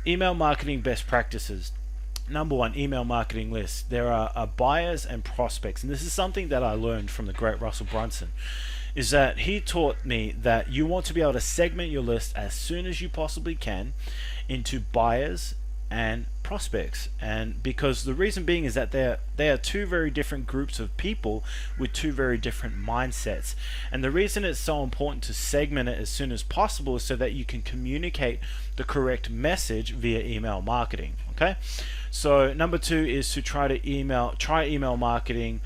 email marketing best practices. Number one, email marketing lists. There are buyers and prospects, and this is something that I learned from the great Russell Brunson, is that he taught me that you want to be able to segment your list as soon as you possibly can into buyers and prospects. And because the reason being is that they are two very different groups of people with two very different mindsets. And the reason it's so important to segment it as soon as possible is so that you can communicate the correct message via email marketing. Okay, so number two is to try email marketing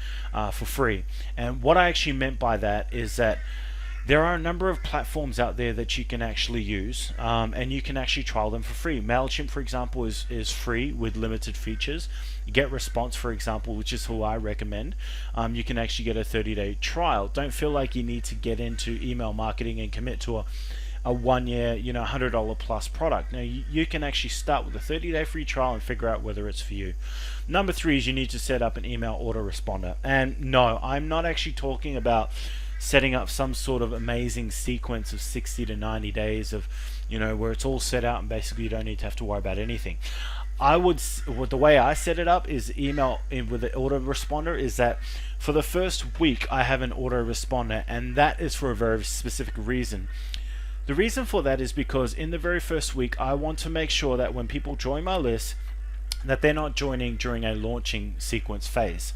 for free. And what I actually meant by that is that there are a number of platforms out there that you can actually use, and you can actually trial them for free. MailChimp, for example, is free with limited features. GetResponse, for example, which is who I recommend, you can actually get a 30-day trial. Don't feel like you need to get into email marketing and commit to a 1 year, $100 plus product. Now you can actually start with a 30-day free trial and figure out whether it's for you. Number three is you need to set up an email autoresponder. And no, I'm not actually talking about setting up some sort of amazing sequence of 60 to 90 days of, where it's all set out and basically you don't need to have to worry about anything. The way I set it up is email with the autoresponder is that for the first week I have an autoresponder, and that is for a very specific reason. The reason for that is because in the very first week I want to make sure that when people join my list that they're not joining during a launching sequence phase.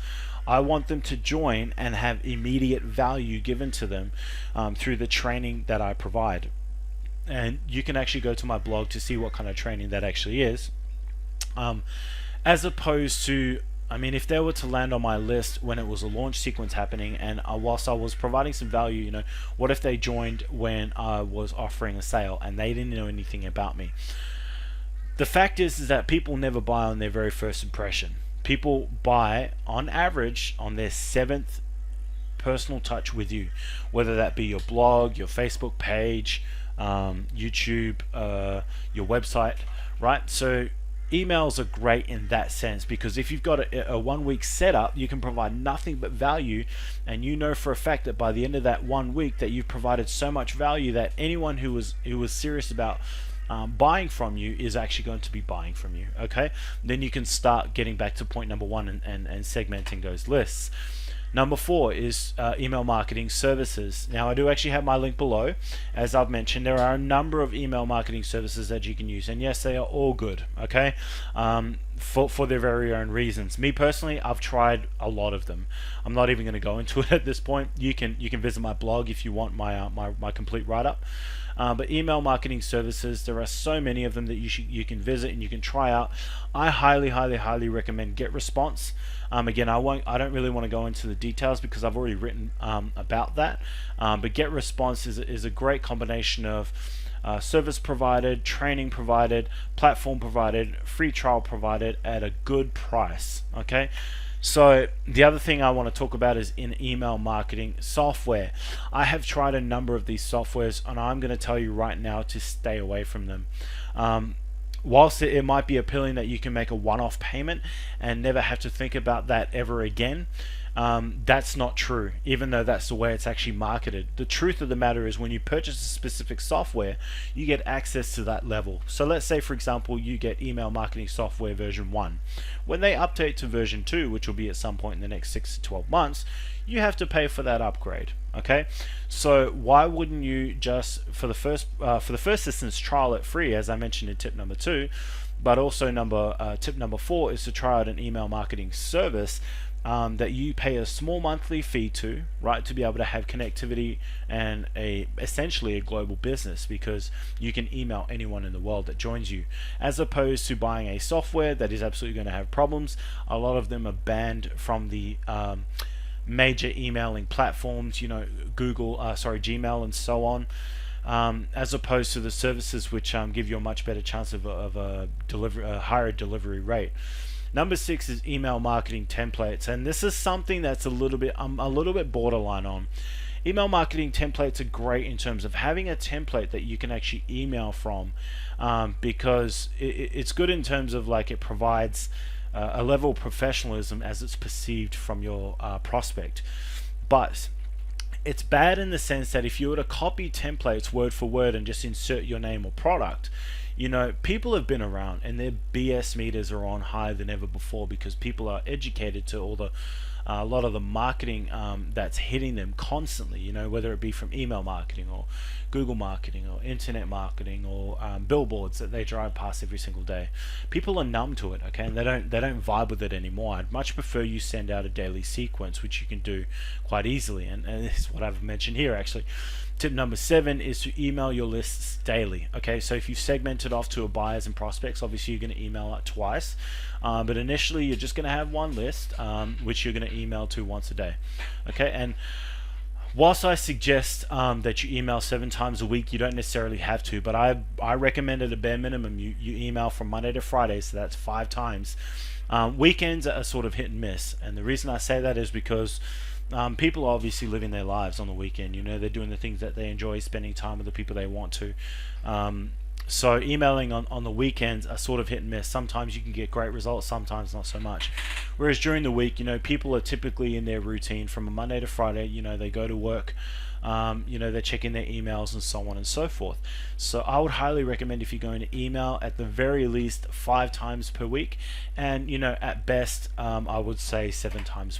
I want them to join and have immediate value given to them through the training that I provide. And you can actually go to my blog to see what kind of training that actually is. As opposed to, if they were to land on my list when it was a launch sequence happening, and whilst I was providing some value, what if they joined when I was offering a sale and they didn't know anything about me? The fact is that people never buy on their very first impression. People buy on average on their 7th personal touch with you, whether that be your blog, your Facebook page, YouTube, your website, right? So emails are great in that sense, because if you've got a 1 week setup, you can provide nothing but value, and you know for a fact that by the end of that 1 week that you've provided so much value that anyone who was serious about buying from you is actually going to be buying from you. Okay, then you can start getting back to point number one and segmenting those lists. Number four is email marketing services. Now I do actually have my link below. As I've mentioned, there are a number of email marketing services that you can use, and yes, they are all good, okay, for their very own reasons. Me personally, I've tried a lot of them. I'm not even going to go into it at this point. You can visit my blog if you want my complete write-up. But email marketing services, there are so many of them that you can visit and you can try out. I highly recommend GetResponse. Again, I don't really want to go into the details because I've already written about that. But GetResponse is a great combination of service provided, training provided, platform provided, free trial provided at a good price. Okay. So the other thing I want to talk about is in email marketing software. I have tried a number of these softwares, and I'm going to tell you right now to stay away from them. Whilst it might be appealing that you can make a one-off payment and never have to think about that ever again, that's not true, even though that's the way it's actually marketed. The truth of the matter is when you purchase a specific software, you get access to that level. So let's say, for example, you get email marketing software version 1. When they update to version 2, which will be at some point in the next 6 to 12 months, you have to pay for that upgrade. Okay, so why wouldn't you just for the first instance trial it free, as I mentioned in tip number 2, but also tip number 4 is to try out an email marketing service that you pay a small monthly fee to, right, to be able to have connectivity and essentially a global business, because you can email anyone in the world that joins you, as opposed to buying a software that is absolutely going to have problems. A lot of them are banned from the major emailing platforms, Google, Gmail and so on, as opposed to the services which give you a much better chance of a higher delivery rate. Number 6 is email marketing templates, and this is something that's I'm a little bit borderline on. Email marketing templates are great in terms of having a template that you can actually email from, because it's good in terms of it provides a level of professionalism as it's perceived from your prospect. But it's bad in the sense that if you were to copy templates word for word and just insert your name or product, You know, people have been around and their BS meters are on higher than ever before because people are educated to all the a lot of the marketing that's hitting them constantly, you know, whether it be from email marketing or Google marketing or internet marketing or billboards that they drive past every single day. People are numb to it, okay, and they don't vibe with it anymore. I'd much prefer you send out a daily sequence, which you can do quite easily, and this is what I've mentioned here actually. Tip number 7 is to email your lists daily. Okay, so if you've segmented off to a buyers and prospects, obviously you're going to email it twice, but initially you're just going to have one list, which you're going to email to once a day. Okay, and whilst I suggest that you email 7 times a week, you don't necessarily have to, but I recommend at a bare minimum you email from Monday to Friday, so that's 5 times. Weekends are sort of hit and miss, and the reason I say that is because people are obviously living their lives on the weekend. You know, they're doing the things that they enjoy, spending time with the people they want to. So emailing on the weekends are sort of hit and miss. Sometimes you can get great results, sometimes not so much. Whereas during the week, you know, people are typically in their routine from a Monday to Friday. You know, they go to work, you know, they're checking their emails and so on and so forth. So I would highly recommend, if you're going to email, at the very least 5 times per week, and you know, at best I would say 7 times